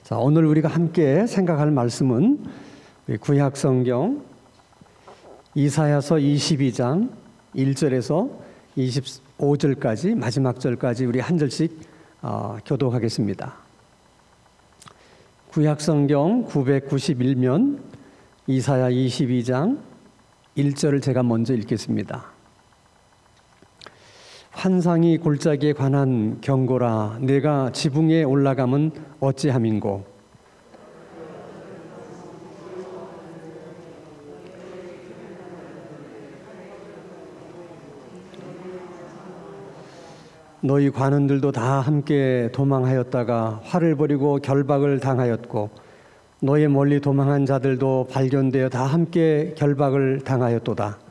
자, 오늘 우리가 함께 생각할 말씀은 구약 성경 이사야서 22장 1절에서 25절까지 마지막 절까지 우리 한 절씩 교독하겠습니다. 구약 성경 991면 이사야 22장 1절을 제가 먼저 읽겠습니다. 환상이 골짜기에 관한 경고라. 내가 지붕에 올라가면 어찌함인고. 너희 관원들도 다 함께 도망하였다가 활을 버리고 결박을 당하였고, 너희 멀리 도망한 자들도 발견되어 다 함께 결박을 당하였도다.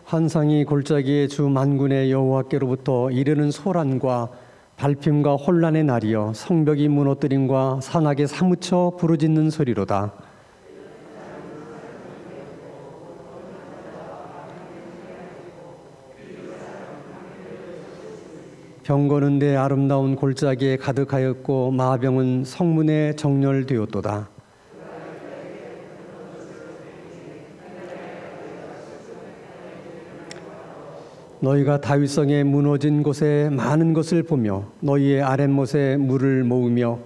환상이 골짜기의 주 만군의 여호와께로부터 이르는 소란과 발핌과 혼란의 날이여, 성벽이 무너뜨림과 산악에 사무쳐 부르짖는 소리로다. 병거는 내 아름다운 골짜기에 가득하였고 마병은 성문에 정렬되었도다. 너희가 다윗성에 무너진 곳에 많은 것을 보며 너희의 아랫못에 물을 모으며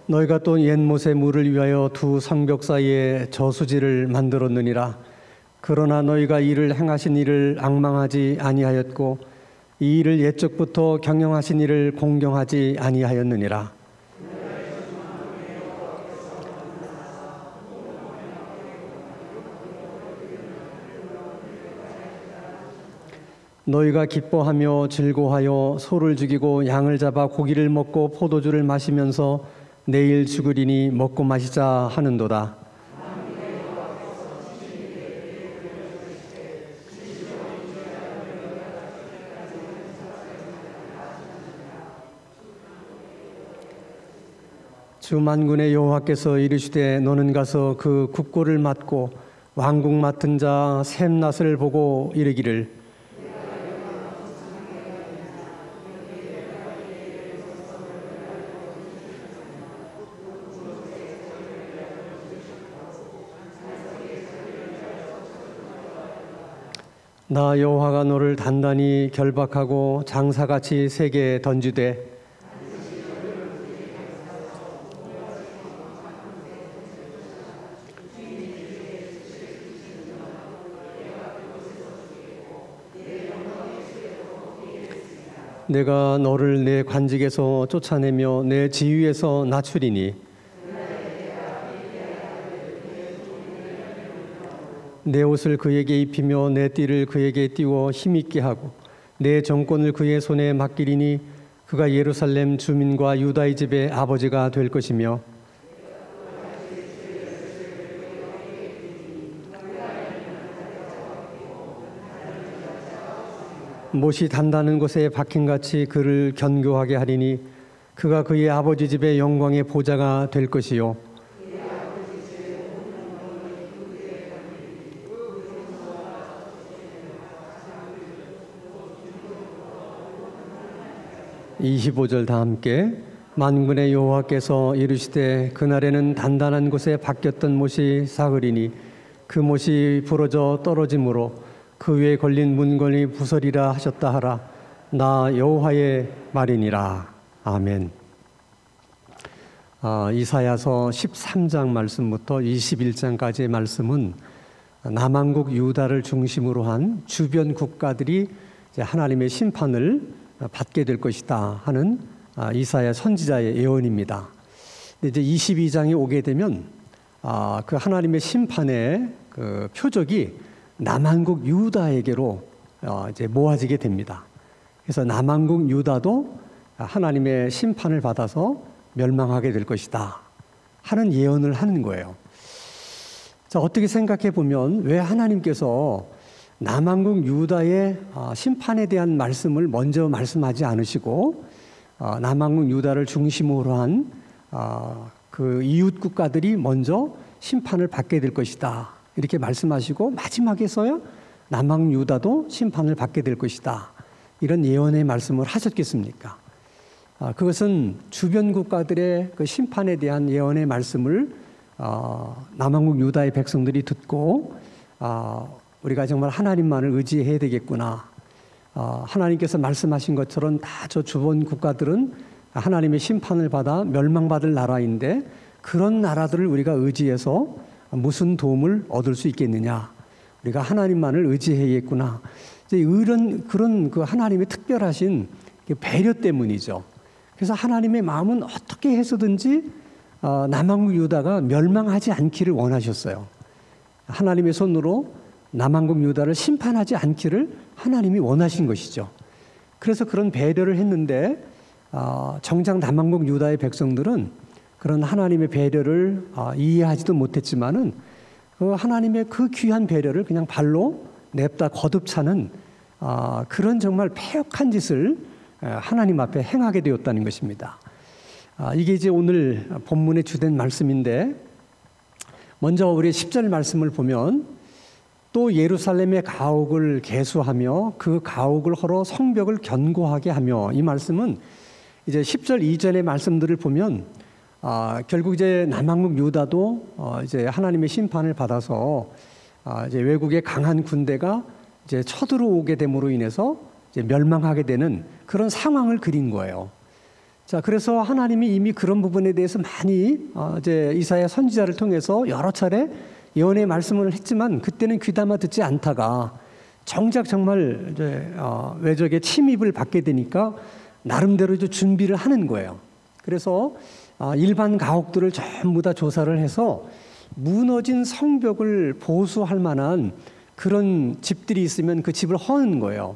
너희가 또 옛못에 물을 위하여 두 성벽 사이에 저수지를 만들었느니라. 그러나 너희가 이를 행하신 이를 앙망하지 아니하였고 이 일을 옛적부터 경영하신 이를 공경하지 아니하였느니라. 너희가 기뻐하며 즐거워하여 소를 죽이고 양을 잡아 고기를 먹고 포도주를 마시면서 내일 죽으리니 먹고 마시자 하는도다. 주 만군의 여호와께서 이르시되 너는 가서 그 국고를 맡고 왕국 맡은 자 샘낫을 보고 이르기를 나 여호와가 너를 단단히 결박하고 장사같이 세게 던지되 내가 너를 내 관직에서 쫓아내며 내 지위에서 낮추리니 내 옷을 그에게 입히며 내 띠를 그에게 띄워 힘있게 하고 내 정권을 그의 손에 맡기리니 그가 예루살렘 주민과 유다의 집의 아버지가 될 것이며 못이 단다는 곳에 박힌같이 그를 견고하게 하리니 그가 그의 아버지 집의 영광의 보좌가 될 것이요 25절 다 함께. 만군의 여호와께서 이르시되 그날에는 단단한 곳에 박혔던 못이 사그리니 그 못이 부러져 떨어짐으로 그 위에 걸린 문걸이 부서리라 하셨다 하라. 나 여호와의 말이니라. 아멘. 이사야서 13장 말씀부터 21장까지의 말씀은 남한국 유다를 중심으로 한 주변 국가들이 이제 하나님의 심판을 받게 될 것이다 하는 이사야 선지자의 예언입니다. 이제 22장에 오게 되면 그 하나님의 심판의 그 표적이 남한국 유다에게로 이제 모아지게 됩니다. 그래서 남한국 유다도 하나님의 심판을 받아서 멸망하게 될 것이다 하는 예언을 하는 거예요. 자, 어떻게 생각해 보면 왜 하나님께서 남한국 유다의 심판에 대한 말씀을 먼저 말씀하지 않으시고 남왕국 유다를 중심으로 한 그 이웃 국가들이 먼저 심판을 받게 될 것이다. 이렇게 말씀하시고 마지막에서야 남왕국 유다도 심판을 받게 될 것이다. 이런 예언의 말씀을 하셨겠습니까? 그것은 주변 국가들의 그 심판에 대한 예언의 말씀을 남왕국 유다의 백성들이 듣고 우리가 정말 하나님만을 의지해야 되겠구나. 하나님께서 말씀하신 것처럼 다 저 주변 국가들은 하나님의 심판을 받아 멸망받을 나라인데 그런 나라들을 우리가 의지해서 무슨 도움을 얻을 수 있겠느냐. 우리가 하나님만을 의지해야겠구나. 그런 그 하나님의 특별하신 배려 때문이죠. 그래서 하나님의 마음은 어떻게 해서든지 남왕국 유다가 멸망하지 않기를 원하셨어요. 하나님의 손으로 남왕국 유다를 심판하지 않기를 하나님이 원하신 것이죠. 그래서 그런 배려를 했는데 정작 남왕국 유다의 백성들은 그런 하나님의 배려를 이해하지도 못했지만은 하나님의 그 귀한 배려를 그냥 발로 냅다 거듭차는 그런 정말 패역한 짓을 하나님 앞에 행하게 되었다는 것입니다. 이게 이제 오늘 본문의 주된 말씀인데, 먼저 우리 10절 말씀을 보면 또 예루살렘의 가옥을 계수하며 그 가옥을 헐어 성벽을 견고하게 하며, 이 말씀은 이제 10절 이전의 말씀들을 보면 결국 이제 남왕국 유다도 이제 하나님의 심판을 받아서 이제 외국의 강한 군대가 이제 쳐들어오게 됨으로 인해서 이제 멸망하게 되는 그런 상황을 그린 거예요. 자, 그래서 하나님이 이미 그런 부분에 대해서 많이 이제 이사야 선지자를 통해서 여러 차례 예언의 말씀을 했지만 그때는 귀담아 듣지 않다가 정작 정말 이제 외적의 침입을 받게 되니까 나름대로 이제 준비를 하는 거예요. 그래서 일반 가옥들을 전부 다 조사를 해서 무너진 성벽을 보수할 만한 그런 집들이 있으면 그 집을 허는 거예요.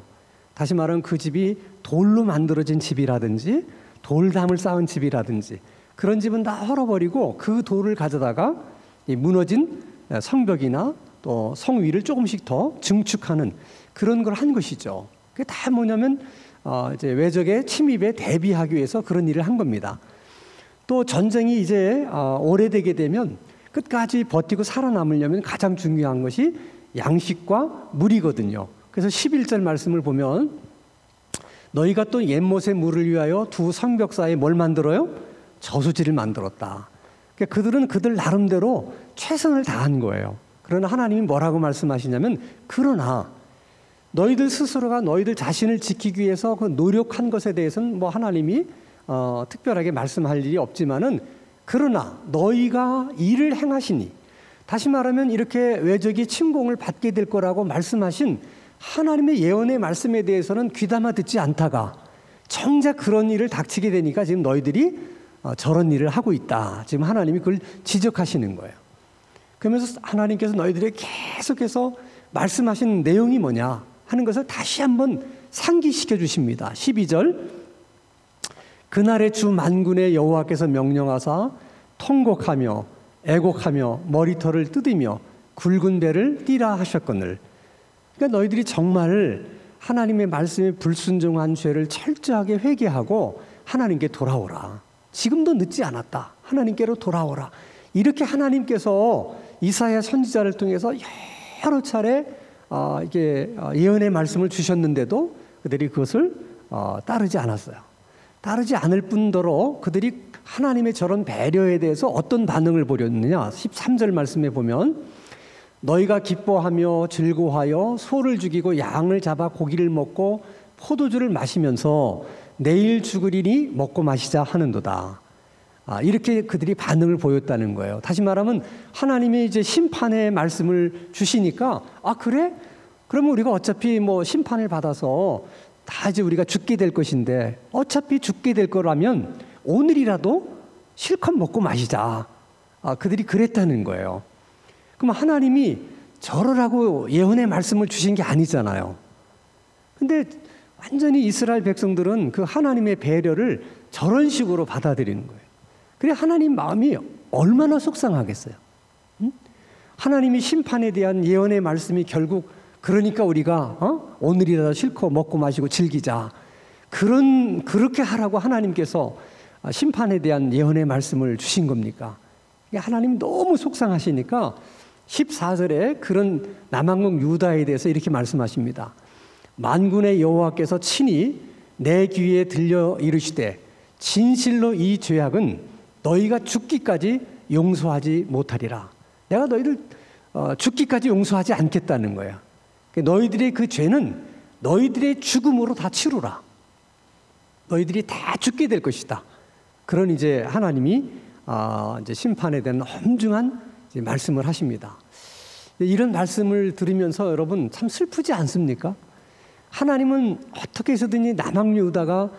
다시 말하면 그 집이 돌로 만들어진 집이라든지 돌담을 쌓은 집이라든지 그런 집은 다 헐어버리고 그 돌을 가져다가 이 무너진 성벽이나 또 성 위를 조금씩 더 증축하는 그런 걸 한 것이죠. 그게 다 뭐냐면 이제 외적의 침입에 대비하기 위해서 그런 일을 한 겁니다. 또 전쟁이 이제 오래되게 되면 끝까지 버티고 살아남으려면 가장 중요한 것이 양식과 물이거든요. 그래서 11절 말씀을 보면 너희가 또 옛못의 물을 위하여 두 성벽 사이에 뭘 만들어요? 저수지를 만들었다. 그러니까 그들은 그들 나름대로 최선을 다한 거예요. 그러나 하나님이 뭐라고 말씀하시냐면, 그러나 너희들 스스로가 너희들 자신을 지키기 위해서 그 노력한 것에 대해서는 뭐 하나님이 특별하게 말씀할 일이 없지만은, 그러나 너희가 일을 행하시니, 다시 말하면 이렇게 외적이 침공을 받게 될 거라고 말씀하신 하나님의 예언의 말씀에 대해서는 귀담아 듣지 않다가 정작 그런 일을 닥치게 되니까 지금 너희들이 저런 일을 하고 있다. 지금 하나님이 그걸 지적하시는 거예요. 그러면서 하나님께서 너희들에게 계속해서 말씀하신 내용이 뭐냐 하는 것을 다시 한번 상기시켜 주십니다. 12절 그날의 주 만군의 여호와께서 명령하사 통곡하며 애곡하며 머리털을 뜯으며 굵은 배를 띠라 하셨거늘. 그러니까 너희들이 정말 하나님의 말씀에 불순종한 죄를 철저하게 회개하고 하나님께 돌아오라. 지금도 늦지 않았다. 하나님께로 돌아오라. 이렇게 하나님께서 이사야 선지자를 통해서 여러 차례 이게 예언의 말씀을 주셨는데도 그들이 그것을 따르지 않았어요. 따르지 않을 뿐더러 그들이 하나님의 저런 배려에 대해서 어떤 반응을 보였느냐. 13절 말씀에 보면 너희가 기뻐하며 즐거워하여 소를 죽이고 양을 잡아 고기를 먹고 포도주를 마시면서 내일 죽으리니 먹고 마시자 하는도다. 이렇게 그들이 반응을 보였다는 거예요. 다시 말하면 하나님이 이제 심판의 말씀을 주시니까 그래? 그러면 우리가 어차피 뭐 심판을 받아서 다 이제 우리가 죽게 될 것인데 어차피 죽게 될 거라면 오늘이라도 실컷 먹고 마시자. 그들이 그랬다는 거예요. 그럼 하나님이 저러라고 예언의 말씀을 주신 게 아니잖아요. 근데 완전히 이스라엘 백성들은 그 하나님의 배려를 저런 식으로 받아들이는 거예요. 그래 하나님 마음이 얼마나 속상하겠어요. 응? 하나님이 심판에 대한 예언의 말씀이 결국 그러니까 우리가 오늘이라도 실컷 먹고 마시고 즐기자. 그렇게 하라고 하나님께서 심판에 대한 예언의 말씀을 주신 겁니까? 하나님이 너무 속상하시니까 14절에 그런 남왕국 유다에 대해서 이렇게 말씀하십니다. 만군의 여호와께서 친히 내 귀에 들려 이르시되 진실로 이 죄악은 너희가 죽기까지 용서하지 못하리라. 내가 너희를 죽기까지 용서하지 않겠다는 거야. 너희들의 그 죄는 너희들의 죽음으로 다 치루라. 너희들이 다 죽게 될 것이다. 그런 이제 하나님이 이제 심판에 대한 엄중한 이제 말씀을 하십니다. 이런 말씀을 들으면서 여러분 참 슬프지 않습니까? 하나님은 어떻게 해서든지 남왕 유다가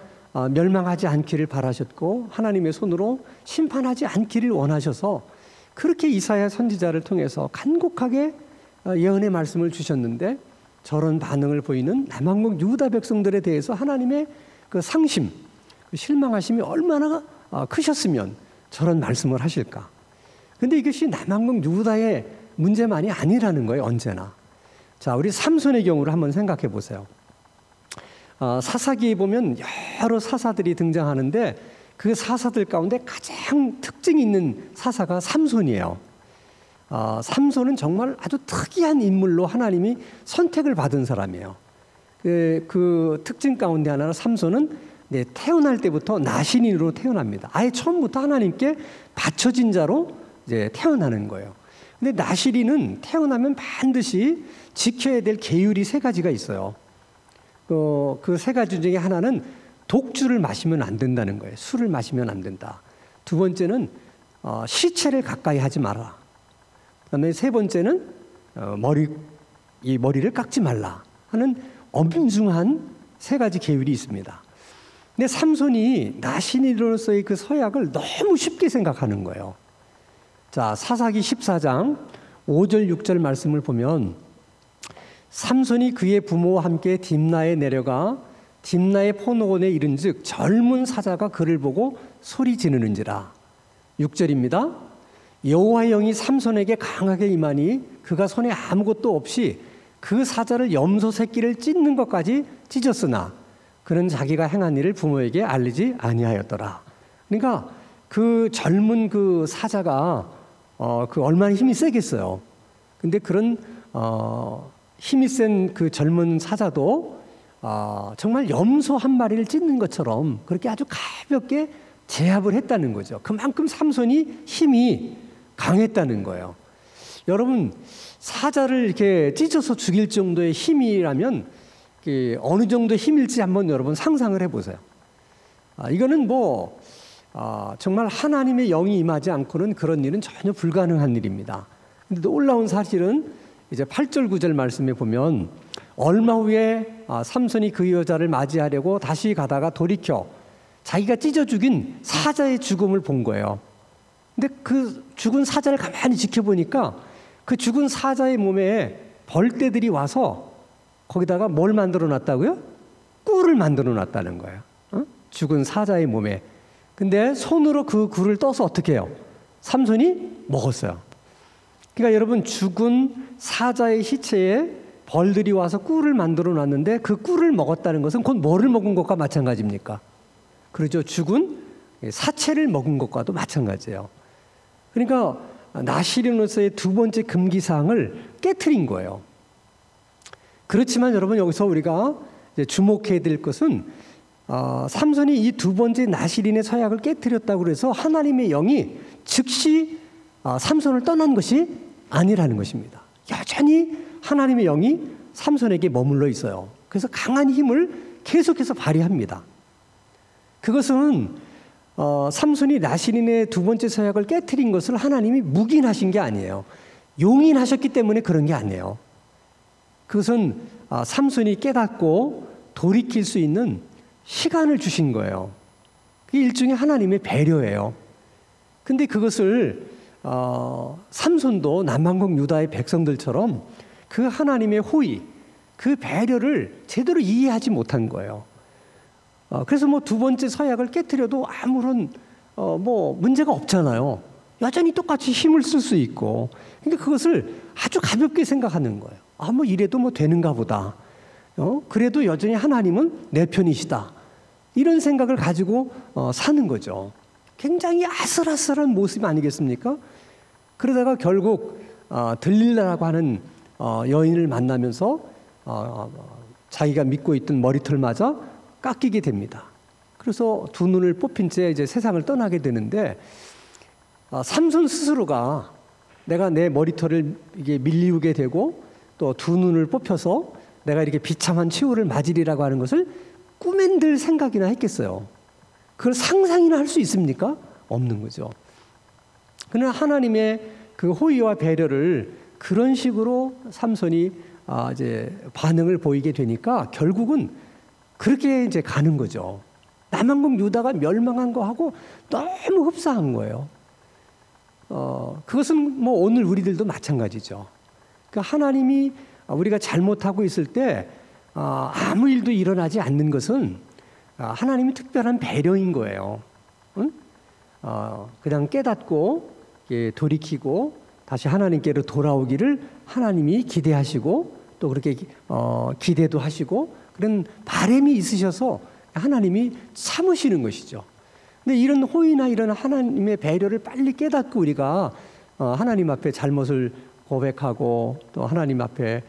멸망하지 않기를 바라셨고 하나님의 손으로 심판하지 않기를 원하셔서 그렇게 이사야 선지자를 통해서 간곡하게 예언의 말씀을 주셨는데 저런 반응을 보이는 남왕국 유다 백성들에 대해서 하나님의 그 상심, 그 실망하심이 얼마나 크셨으면 저런 말씀을 하실까. 근데 이것이 남왕국 유다의 문제만이 아니라는 거예요. 언제나. 자, 우리 삼손의 경우를 한번 생각해 보세요. 사사기에 보면 여러 사사들이 등장하는데 그 사사들 가운데 가장 특징 있는 사사가 삼손이에요. 삼손은 정말 아주 특이한 인물로 하나님이 선택을 받은 사람이에요. 그 특징 가운데 하나는 삼손은 태어날 때부터 나신인으로 태어납니다. 아예 처음부터 하나님께 바쳐진 자로 이제 태어나는 거예요. 근데 나실인은 태어나면 반드시 지켜야 될 계율이 3가지가 있어요. 그 3가지 중에 하나는 독주를 마시면 안 된다는 거예요. 술을 마시면 안 된다. 2번째는 시체를 가까이 하지 마라. 그다음에 3번째는 머리를 깎지 말라 하는 엄중한 3가지 계율이 있습니다. 근데 삼손이 나신인으로서의 그 서약을 너무 쉽게 생각하는 거예요. 자, 사사기 14장 5절 6절 말씀을 보면 삼손이 그의 부모와 함께 딥나에 내려가 딥나의 포도원에 이른즉 젊은 사자가 그를 보고 소리 지르는지라. 6절입니다. 여호와의 영이 삼손에게 강하게 임하니 그가 손에 아무것도 없이 그 사자를 염소 새끼를 찢는 것까지 찢었으나 그는 자기가 행한 일을 부모에게 알리지 아니하였더라. 그러니까 그 젊은 그 사자가 그 얼마나 힘이 세겠어요. 근데 그런 힘이 센 그 젊은 사자도 정말 염소 한 마리를 찢는 것처럼 그렇게 아주 가볍게 제압을 했다는 거죠. 그만큼 삼손이 힘이 강했다는 거예요. 여러분, 사자를 이렇게 찢어서 죽일 정도의 힘이라면 어느 정도의 힘일지 한번 여러분 상상을 해보세요. 이거는 정말 하나님의 영이 임하지 않고는 그런 일은 전혀 불가능한 일입니다. 근데 놀라운 사실은 이제 8절 9절 말씀에 보면 얼마 후에 삼손이 그 여자를 맞이하려고 다시 가다가 돌이켜 자기가 찢어 죽인 사자의 죽음을 본 거예요. 근데 그 죽은 사자를 가만히 지켜보니까 그 죽은 사자의 몸에 벌떼들이 와서 거기다가 뭘 만들어 놨다고요? 꿀을 만들어 놨다는 거예요. 죽은 사자의 몸에. 근데 손으로 그 꿀을 떠서 어떻게 해요? 삼손이 먹었어요. 그러니까 여러분, 죽은 사자의 시체에 벌들이 와서 꿀을 만들어 놨는데 그 꿀을 먹었다는 것은 곧 뭐를 먹은 것과 마찬가지입니까? 그렇죠. 죽은 사체를 먹은 것과도 마찬가지예요. 그러니까 나실인으로서의 2번째 금기사항을 깨트린 거예요. 그렇지만 여러분, 여기서 우리가 이제 주목해야 될 것은 삼손이 이 2번째 나실인의 서약을 깨트렸다고 해서 하나님의 영이 즉시 삼손을 떠난 것이 아니라는 것입니다. 여전히 하나님의 영이 삼손에게 머물러 있어요. 그래서 강한 힘을 계속해서 발휘합니다. 그것은 삼손이 나실인의 2번째 서약을 깨트린 것을 하나님이 묵인하신 게 아니에요. 용인하셨기 때문에 그런 게 아니에요. 그것은 삼손이 깨닫고 돌이킬 수 있는 시간을 주신 거예요. 그게 일종의 하나님의 배려예요. 근데 그것을 삼손도 남왕국 유다의 백성들처럼 그 하나님의 호의, 그 배려를 제대로 이해하지 못한 거예요. 그래서 2번째 서약을 깨트려도 아무런 문제가 없잖아요. 여전히 똑같이 힘을 쓸 수 있고. 그러니까 그것을 아주 가볍게 생각하는 거예요. 이래도 되는가 보다. 그래도 여전히 하나님은 내 편이시다. 이런 생각을 가지고 사는 거죠. 굉장히 아슬아슬한 모습 아니겠습니까? 그러다가 결국 들릴라라고 하는 여인을 만나면서 자기가 믿고 있던 머리털마저 깎이게 됩니다. 그래서 두 눈을 뽑힌 채 이제 세상을 떠나게 되는데, 삼손 스스로가 내가 내 머리털을 이게 밀리우게 되고 또 두 눈을 뽑혀서 내가 이렇게 비참한 최후를 맞으리라고 하는 것을 꿈엔들 생각이나 했겠어요. 그걸 상상이나 할 수 있습니까? 없는 거죠. 그러나 하나님의 그 호의와 배려를 그런 식으로 삼손이 이제 반응을 보이게 되니까 결국은 그렇게 이제 가는 거죠. 남한국 유다가 멸망한 거하고 너무 흡사한 거예요. 그것은 뭐 오늘 우리들도 마찬가지죠. 그러니까 하나님이 우리가 잘못하고 있을 때 아무 일도 일어나지 않는 것은 하나님이 특별한 배려인 거예요. 응? 그냥 깨닫고 돌이키고 다시 하나님께로 돌아오기를 하나님이 기대하시고 또 그렇게 기대도 하시고 그런 바람이 있으셔서 하나님이 참으시는 것이죠. 근데 이런 호의나 이런 하나님의 배려를 빨리 깨닫고 우리가 하나님 앞에 잘못을 고백하고 또 하나님 앞에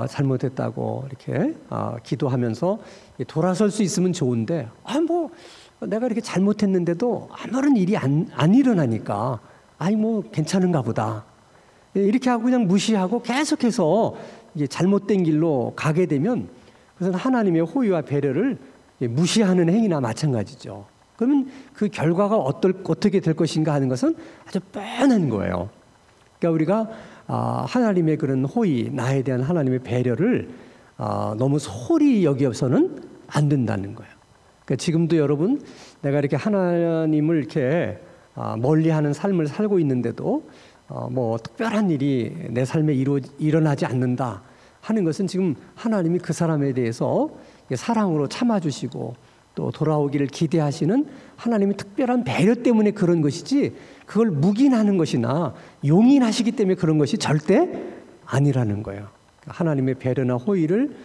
잘못했다고 이렇게 기도하면서 돌아설 수 있으면 좋은데, 뭐 내가 이렇게 잘못했는데도 아무런 일이 안 일어나니까 뭐 괜찮은가 보다 이렇게 하고 그냥 무시하고 계속해서 이게 잘못된 길로 가게 되면 그것은 하나님의 호의와 배려를 무시하는 행위나 마찬가지죠. 그러면 그 결과가 어떻게 될 것인가 하는 것은 아주 뻔한 거예요. 그러니까 우리가 하나님의 그런 호의, 나에 대한 하나님의 배려를 너무 소홀히 여겨서는 안 된다는 거예요. 그러니까 지금도 여러분, 내가 이렇게 하나님을 이렇게 멀리하는 삶을 살고 있는데도 뭐 특별한 일이 내 삶에 일어나지 않는다 하는 것은 지금 하나님이 그 사람에 대해서 사랑으로 참아주시고 또 돌아오기를 기대하시는 하나님의 특별한 배려 때문에 그런 것이지, 그걸 묵인하는 것이나 용인하시기 때문에 그런 것이 절대 아니라는 거예요. 하나님의 배려나 호의를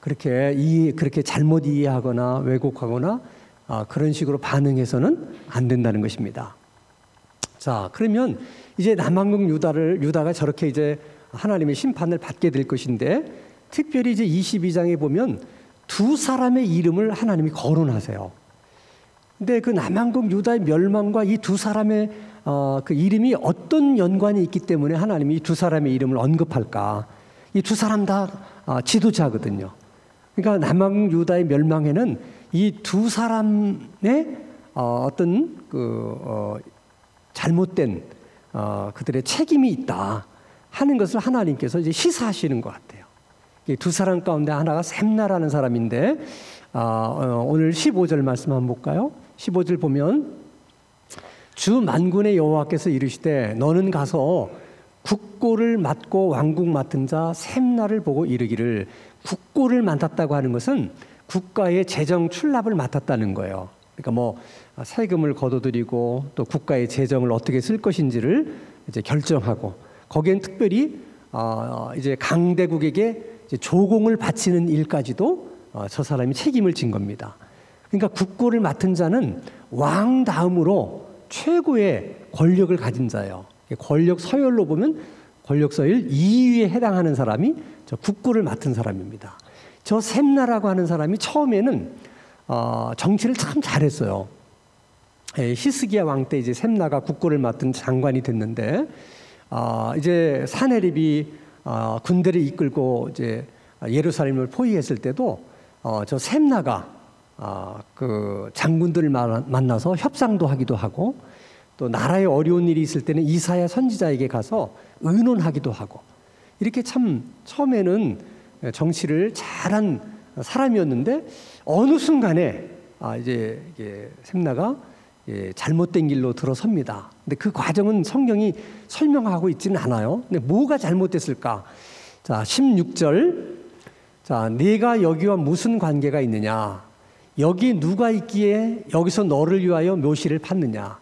그렇게 잘못 이해하거나 왜곡하거나 그런 식으로 반응해서는 안 된다는 것입니다. 자, 그러면 이제 남한국 유다가 저렇게 이제 하나님의 심판을 받게 될 것인데, 특별히 이제 22장에 보면 두 사람의 이름을 하나님이 거론하세요. 근데 그 남한국 유다의 멸망과 이 두 사람의 그 이름이 어떤 연관이 있기 때문에 하나님이 이 두 사람의 이름을 언급할까? 이 두 사람 다 지도자거든요. 그러니까 남한국 유다의 멸망에는 이 두 사람의 어떤 잘못된 그들의 책임이 있다 하는 것을 하나님께서 이제 시사하시는 것 같아요. 이 두 사람 가운데 하나가 셈나라는 사람인데, 오늘 15절 말씀 한번 볼까요? 15절 보면 주 만군의 여호와께서 이르시되 너는 가서 국고를 맡고 왕국 맡은 자 셈나를 보고 이르기를. 국고를 맡았다고 하는 것은 국가의 재정 출납을 맡았다는 거예요. 그러니까 뭐 세금을 거둬들이고 또 국가의 재정을 어떻게 쓸 것인지를 이제 결정하고, 거기엔 특별히 이제 강대국에게 이제 조공을 바치는 일까지도 저 사람이 책임을 진 겁니다. 그러니까 국고를 맡은 자는 왕 다음으로 최고의 권력을 가진 자예요. 권력 서열로 보면 권력 서열 2위에 해당하는 사람이 저 국고를 맡은 사람입니다. 저 셈나라고 하는 사람이 처음에는 정치를 참 잘했어요. 히스기야 왕 때 이제 셈나가 국고를 맡은 장관이 됐는데, 이제 사네립이 군대를 이끌고 이제 예루살렘을 포위했을 때도 저 셈나가 그 장군들을 만나서 협상도 하기도 하고, 또 나라에 어려운 일이 있을 때는 이사야 선지자에게 가서 의논하기도 하고, 이렇게 참 처음에는 정치를 잘한 사람이었는데 어느 순간에 이제 셈나가 잘못된 길로 들어섭니다. 근데 그 과정은 성경이 설명하고 있지는 않아요. 근데 뭐가 잘못됐을까? 자, 16절. 자, 네가 여기와 무슨 관계가 있느냐? 여기 누가 있기에 여기서 너를 위하여 묘시를 팠느냐?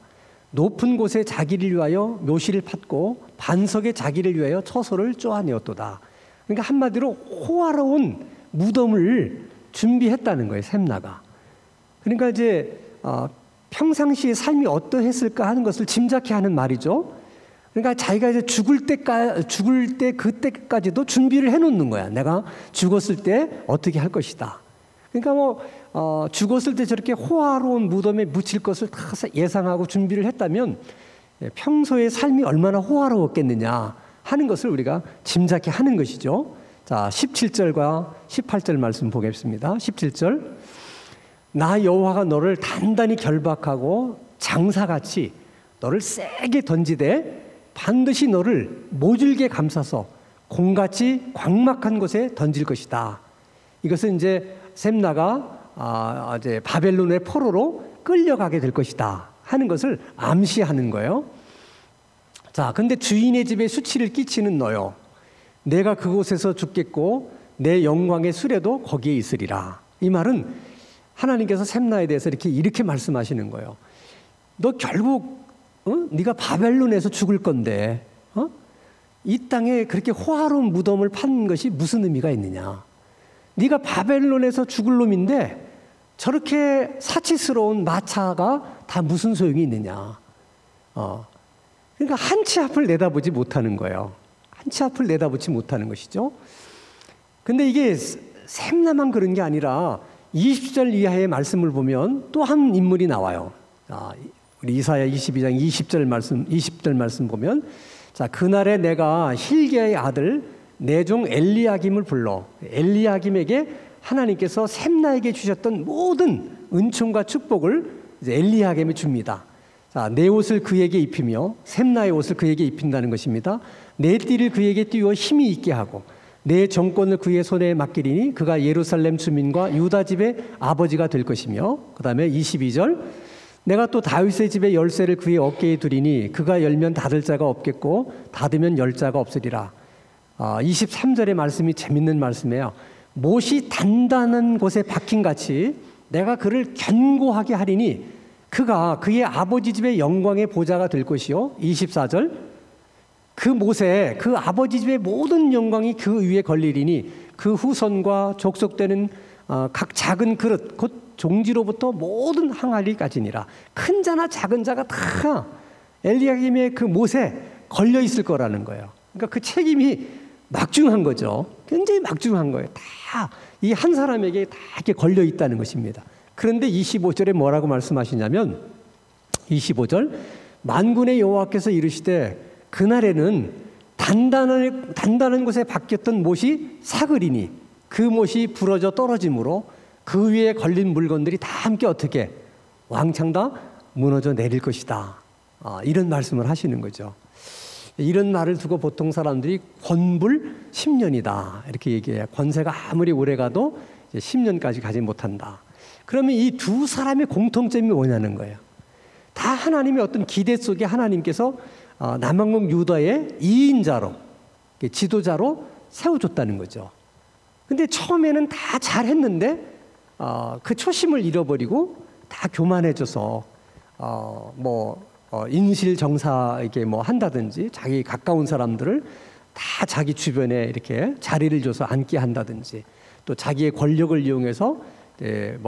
높은 곳에 자기를 위하여 묘시를 팠고 반석에 자기를 위하여 처소를 쪼아내었도다. 그러니까 한마디로 호화로운 무덤을 준비했다는 거예요, 셈나가. 그러니까 이제 평상시의 삶이 어떠했을까 하는 것을 짐작해 하는 말이죠. 그러니까 자기가 이제 죽을 때 그때까지도 준비를 해놓는 거야. 내가 죽었을 때 어떻게 할 것이다. 그러니까 죽었을 때 저렇게 호화로운 무덤에 묻힐 것을 다 예상하고 준비를 했다면 평소의 삶이 얼마나 호화로웠겠느냐 하는 것을 우리가 짐작해 하는 것이죠. 자, 17절과 18절 말씀 보겠습니다. 17절. 나 여호와가 너를 단단히 결박하고 장사같이 너를 세게 던지되 반드시 너를 모질게 감싸서 공같이 광막한 곳에 던질 것이다. 이것은 이제 셈나가 이제 바벨론의 포로로 끌려가게 될 것이다 하는 것을 암시하는 거예요. 자, 근데 주인의 집에 수치를 끼치는 너요, 내가 그곳에서 죽겠고 내 영광의 수레도 거기에 있으리라. 이 말은 하나님께서 셈나에 대해서 이렇게 말씀하시는 거예요. 너 결국 네가 바벨론에서 죽을 건데 이 땅에 그렇게 호화로운 무덤을 판 것이 무슨 의미가 있느냐. 네가 바벨론에서 죽을 놈인데 저렇게 사치스러운 마차가 다 무슨 소용이 있느냐. 그러니까 한 치 앞을 내다보지 못하는 거예요. 한 치 앞을 내다보지 못하는 것이죠. 근데 이게 셈나만 그런 게 아니라 20절 이하의 말씀을 보면 또 한 인물이 나와요. 우리 이사야 22장 20절 말씀 보면, 자, 그날에 내가 힐기야의 아들 내 종 엘리야김을 불러 엘리야김에게 하나님께서 셈나에게 주셨던 모든 은총과 축복을 이제 엘리야김에 줍니다. 자, 내 옷을 그에게 입히며 셈나의 옷을 그에게 입힌다는 것입니다. 내 띠를 그에게 띄워 힘이 있게 하고 내 정권을 그의 손에 맡기리니 그가 예루살렘 주민과 유다 집의 아버지가 될 것이며, 그 다음에 22절, 내가 또 다윗의 집의 열쇠를 그의 어깨에 두리니 그가 열면 닫을 자가 없겠고 닫으면 열 자가 없으리라. 23절의 말씀이 재밌는 말씀이에요. 못이 단단한 곳에 박힌 같이 내가 그를 견고하게 하리니 그가 그의 아버지 집의 영광의 보좌가 될 것이요. 24절, 그 못에 그 아버지 집의 모든 영광이 그 위에 걸리리니 그 후손과 족속되는 각 작은 그릇 곧 종지로부터 모든 항아리까지니라. 큰 자나 작은 자가 다 엘리야김의 그 못에 걸려 있을 거라는 거예요. 그러니까 그 책임이 막중한 거죠. 굉장히 막중한 거예요. 다 이 한 사람에게 다 이렇게 걸려 있다는 것입니다. 그런데 25절에 뭐라고 말씀하시냐면, 25절, 만군의 여호와께서 이르시되 그날에는 단단한 곳에 박혔던 못이 사그리니 그 못이 부러져 떨어짐으로 그 위에 걸린 물건들이 다 함께 어떻게 왕창 다 무너져 내릴 것이다. 이런 말씀을 하시는 거죠. 이런 말을 두고 보통 사람들이 권불 10년이다 이렇게 얘기해요. 권세가 아무리 오래 가도 10년까지 가지 못한다. 그러면 이 두 사람의 공통점이 뭐냐는 거예요. 다 하나님의 어떤 기대 속에 하나님께서 남왕국 유다의 2인자로, 지도자로 세워줬다는 거죠. 근데 처음에는 다 잘했는데 그 초심을 잃어버리고 다 교만해져서 인실정사 이렇게 한다든지 자기 가까운 사람들을 다 자기 주변에 이렇게 자리를 줘서 앉게 한다든지, 또 자기의 권력을 이용해서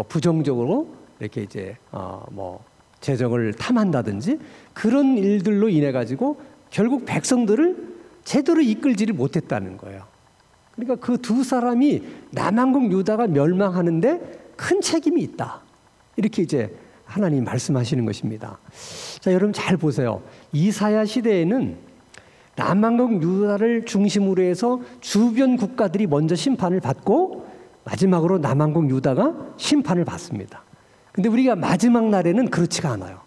부정적으로 이렇게 이제 재정을 탐한다든지 그런 일들로 인해 가지고 결국 백성들을 제대로 이끌지를 못했다는 거예요. 그러니까 그 두 사람이 남왕국 유다가 멸망하는데 큰 책임이 있다. 이렇게 이제 하나님이 말씀하시는 것입니다. 자, 여러분 잘 보세요. 이사야 시대에는 남왕국 유다를 중심으로 해서 주변 국가들이 먼저 심판을 받고 마지막으로 남왕국 유다가 심판을 받습니다. 근데 우리가 마지막 날에는 그렇지가 않아요.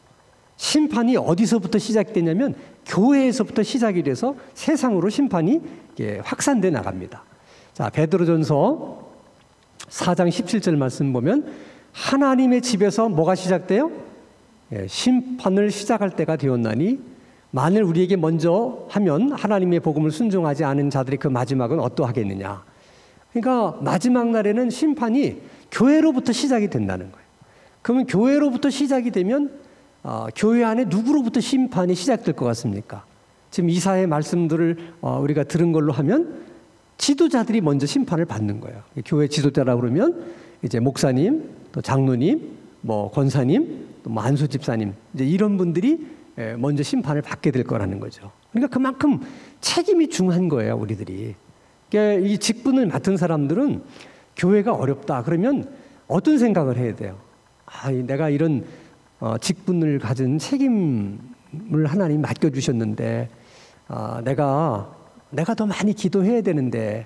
심판이 어디서부터 시작되냐면 교회에서부터 시작이 돼서 세상으로 심판이 확산돼 나갑니다. 자, 베드로전서 4장 17절 말씀 보면 하나님의 집에서 뭐가 시작돼요? 심판을 시작할 때가 되었나니 만일 우리에게 먼저 하면 하나님의 복음을 순종하지 않은 자들의 그 마지막은 어떠하겠느냐. 그러니까 마지막 날에는 심판이 교회로부터 시작이 된다는 거예요. 그러면 교회로부터 시작이 되면 교회 안에 누구로부터 심판이 시작될 것 같습니까? 지금 이사야의 말씀들을 우리가 들은 걸로 하면 지도자들이 먼저 심판을 받는 거예요. 교회 지도자라고 그러면 이제 목사님, 또 장로님, 뭐 권사님, 또 뭐 안수 집사님, 이제 이런 분들이 먼저 심판을 받게 될 거라는 거죠. 그러니까 그만큼 책임이 중요한 거예요, 우리들이. 그러니까 이 직분을 맡은 사람들은 교회가 어렵다 그러면 어떤 생각을 해야 돼요? 내가 이런 직분을 가진 책임을 하나님 맡겨주셨는데, 내가 더 많이 기도해야 되는데,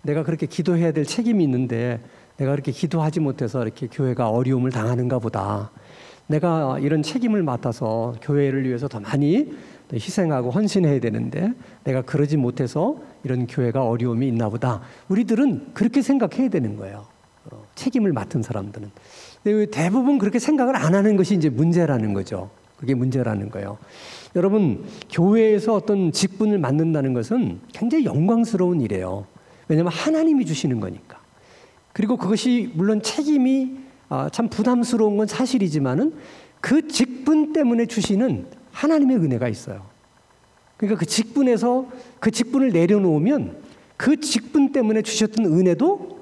내가 그렇게 기도해야 될 책임이 있는데 내가 그렇게 기도하지 못해서 이렇게 교회가 어려움을 당하는가 보다. 내가 이런 책임을 맡아서 교회를 위해서 더 많이 희생하고 헌신해야 되는데 내가 그러지 못해서 이런 교회가 어려움이 있나 보다. 우리들은 그렇게 생각해야 되는 거예요. 책임을 맡은 사람들은. 근데 대부분 그렇게 생각을 안 하는 것이 이제 문제라는 거죠. 그게 문제라는 거예요. 여러분, 교회에서 어떤 직분을 맡는다는 것은 굉장히 영광스러운 일이에요. 왜냐하면 하나님이 주시는 거니까. 그리고 그것이 물론 책임이 참 부담스러운 건 사실이지만은 그 직분 때문에 주시는 하나님의 은혜가 있어요. 그러니까 그 직분에서 그 직분을 내려놓으면 그 직분 때문에 주셨던 은혜도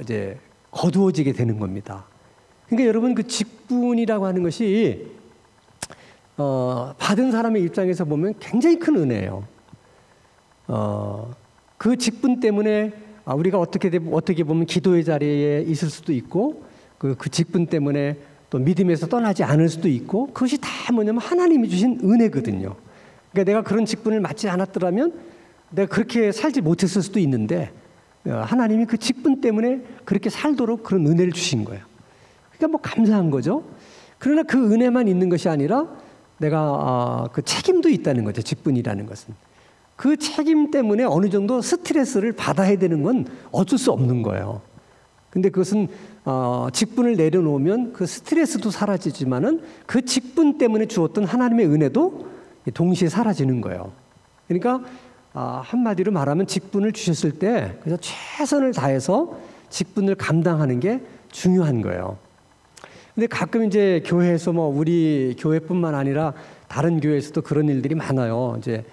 이제 거두어지게 되는 겁니다. 그러니까 여러분, 그 직분이라고 하는 것이 받은 사람의 입장에서 보면 굉장히 큰 은혜예요. 그 직분 때문에 우리가 어떻게 보면 기도의 자리에 있을 수도 있고, 그 직분 때문에 또 믿음에서 떠나지 않을 수도 있고, 그것이 다 뭐냐면 하나님이 주신 은혜거든요. 그러니까 내가 그런 직분을 맡지 않았더라면 내가 그렇게 살지 못했을 수도 있는데, 하나님이 그 직분 때문에 그렇게 살도록 그런 은혜를 주신 거예요. 그러니까 뭐 감사한 거죠. 그러나 그 은혜만 있는 것이 아니라 내가 그 책임도 있다는 거죠. 직분이라는 것은. 그 책임 때문에 어느 정도 스트레스를 받아야 되는 건 어쩔 수 없는 거예요. 근데 그것은 직분을 내려놓으면 그 스트레스도 사라지지만은 그 직분 때문에 주었던 하나님의 은혜도 동시에 사라지는 거예요. 그러니까 한마디로 말하면 직분을 주셨을 때 그래서 최선을 다해서 직분을 감당하는 게 중요한 거예요. 근데 가끔 이제 교회에서 뭐 우리 교회뿐만 아니라 다른 교회에서도 그런 일들이 많아요. 이제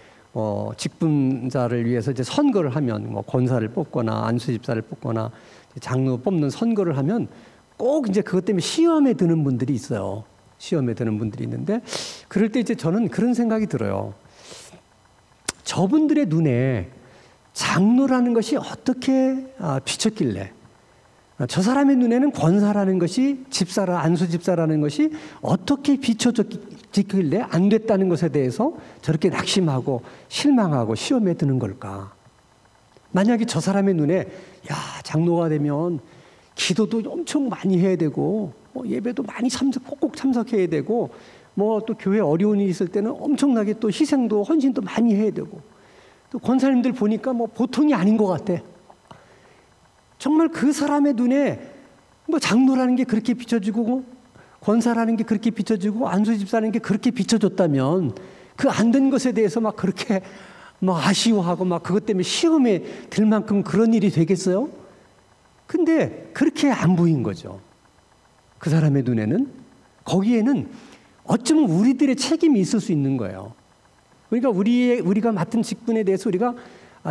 직분자를 위해서 이제 선거를 하면 뭐 권사를 뽑거나 안수집사를 뽑거나 장로 뽑는 선거를 하면 꼭 이제 그것 때문에 시험에 드는 분들이 있어요. 시험에 드는 분들이 있는데 그럴 때 이제 저는 그런 생각이 들어요. 저분들의 눈에 장로라는 것이 어떻게 비쳤길래, 저 사람의 눈에는 권사라는 것이 안수집사라는 것이 어떻게 비춰졌길래 안 됐다는 것에 대해서 저렇게 낙심하고 실망하고 시험에 드는 걸까? 만약에 저 사람의 눈에 장로가 되면 기도도 엄청 많이 해야 되고 예배도 많이 꼭꼭 참석해야 되고 뭐 또 교회 어려운 일이 있을 때는 엄청나게 또 희생도 헌신도 많이 해야 되고 또 권사님들 보니까 뭐 보통이 아닌 것 같아. 정말 그 사람의 눈에 뭐 장로라는 게 그렇게 비춰지고 권사라는 게 그렇게 비춰지고 안수집사라는 게 그렇게 비춰졌다면 그 안 된 것에 대해서 막 그렇게 막 아쉬워하고 막 그것 때문에 시험에 들 만큼 그런 일이 되겠어요? 근데 그렇게 안 보인 거죠. 그 사람의 눈에는. 거기에는 어쩌면 우리들의 책임이 있을 수 있는 거예요. 그러니까 우리가 맡은 직분에 대해서 우리가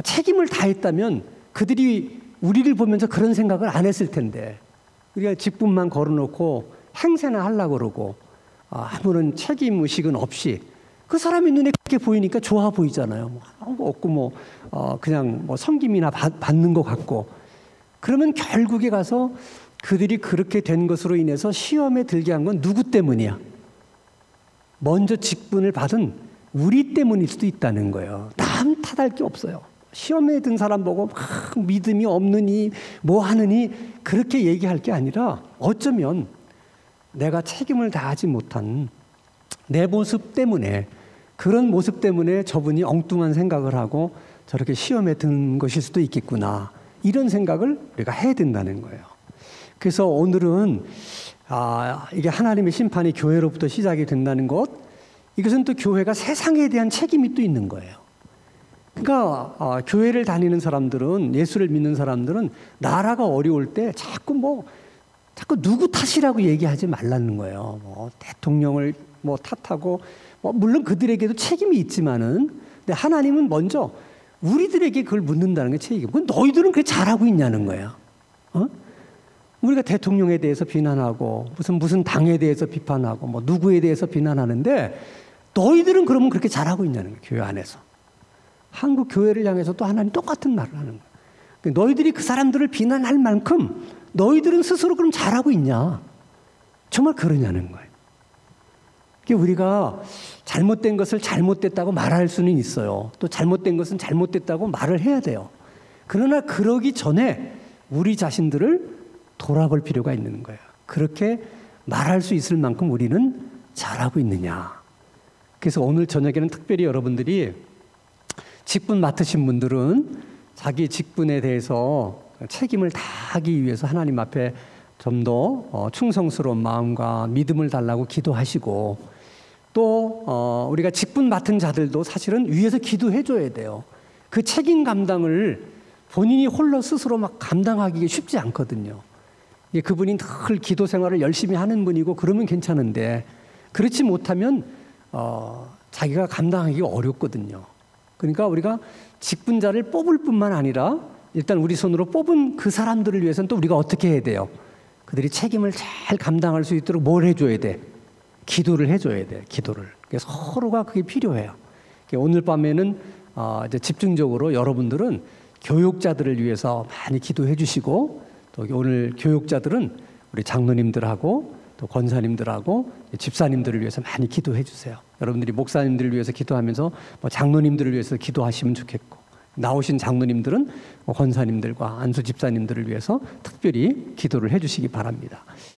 책임을 다했다면 그들이 우리를 보면서 그런 생각을 안 했을 텐데, 우리가 직분만 걸어놓고 행세나 하려고 그러고 아무런 책임의식은 없이 그 사람의 눈에 그렇게 보이니까 좋아 보이잖아요. 뭐 없고 그냥 섬김이나 받는 것 같고. 그러면 결국에 가서 그들이 그렇게 된 것으로 인해서 시험에 들게 한 건 누구 때문이야? 먼저 직분을 받은 우리 때문일 수도 있다는 거예요. 남 탓할 게 없어요. 시험에 든 사람 보고 막 믿음이 없느니 뭐 하느니 그렇게 얘기할 게 아니라 어쩌면 내가 책임을 다하지 못한 내 모습 때문에, 그런 모습 때문에 저분이 엉뚱한 생각을 하고 저렇게 시험에 든 것일 수도 있겠구나, 이런 생각을 우리가 해야 된다는 거예요. 그래서 오늘은 이게 하나님의 심판이 교회로부터 시작이 된다는 것, 이것은 또 교회가 세상에 대한 책임이 또 있는 거예요. 그러니까 교회를 다니는 사람들은, 예수를 믿는 사람들은 나라가 어려울 때 자꾸 누구 탓이라고 얘기하지 말라는 거예요. 대통령을 탓하고, 물론 그들에게도 책임이 있지만은, 근데 하나님은 먼저 우리들에게 그걸 묻는다는 게 책임이고, 너희들은 그게 잘하고 있냐는 거예요. 우리가 대통령에 대해서 비난하고 무슨 당에 대해서 비판하고 뭐 누구에 대해서 비난하는데 너희들은 그러면 그렇게 잘하고 있냐는 거예요. 교회 안에서. 한국 교회를 향해서 또 하나님 똑같은 말을 하는 거예요. 너희들이 그 사람들을 비난할 만큼 너희들은 스스로 그럼 잘하고 있냐? 정말 그러냐는 거예요. 우리가 잘못된 것을 잘못됐다고 말할 수는 있어요. 또 잘못된 것은 잘못됐다고 말을 해야 돼요. 그러나 그러기 전에 우리 자신들을 돌아볼 필요가 있는 거예요. 그렇게 말할 수 있을 만큼 우리는 잘하고 있느냐. 그래서 오늘 저녁에는 특별히 여러분들이 직분 맡으신 분들은 자기 직분에 대해서 책임을 다하기 위해서 하나님 앞에 좀 더 충성스러운 마음과 믿음을 달라고 기도하시고 또 우리가 직분 맡은 자들도 사실은 위에서 기도해 줘야 돼요. 그 책임 감당을 본인이 홀로 스스로 막 감당하기가 쉽지 않거든요. 그분이 늘 기도 생활을 열심히 하는 분이고 그러면 괜찮은데 그렇지 못하면 자기가 감당하기가 어렵거든요. 그러니까 우리가 직분자를 뽑을 뿐만 아니라 일단 우리 손으로 뽑은 그 사람들을 위해서는 또 우리가 어떻게 해야 돼요? 그들이 책임을 잘 감당할 수 있도록 뭘 해줘야 돼? 기도를 해줘야 돼. 기도를. 그래서 서로가 그게 필요해요. 오늘 밤에는 이제 집중적으로 여러분들은 교육자들을 위해서 많이 기도해 주시고 또 오늘 교육자들은 우리 장로님들하고 또 권사님들하고 집사님들을 위해서 많이 기도해 주세요. 여러분들이 목사님들을 위해서 기도하면서 뭐 장로님들을 위해서 기도하시면 좋겠고 나오신 장로님들은 권사님들과 안수 집사님들을 위해서 특별히 기도를 해 주시기 바랍니다.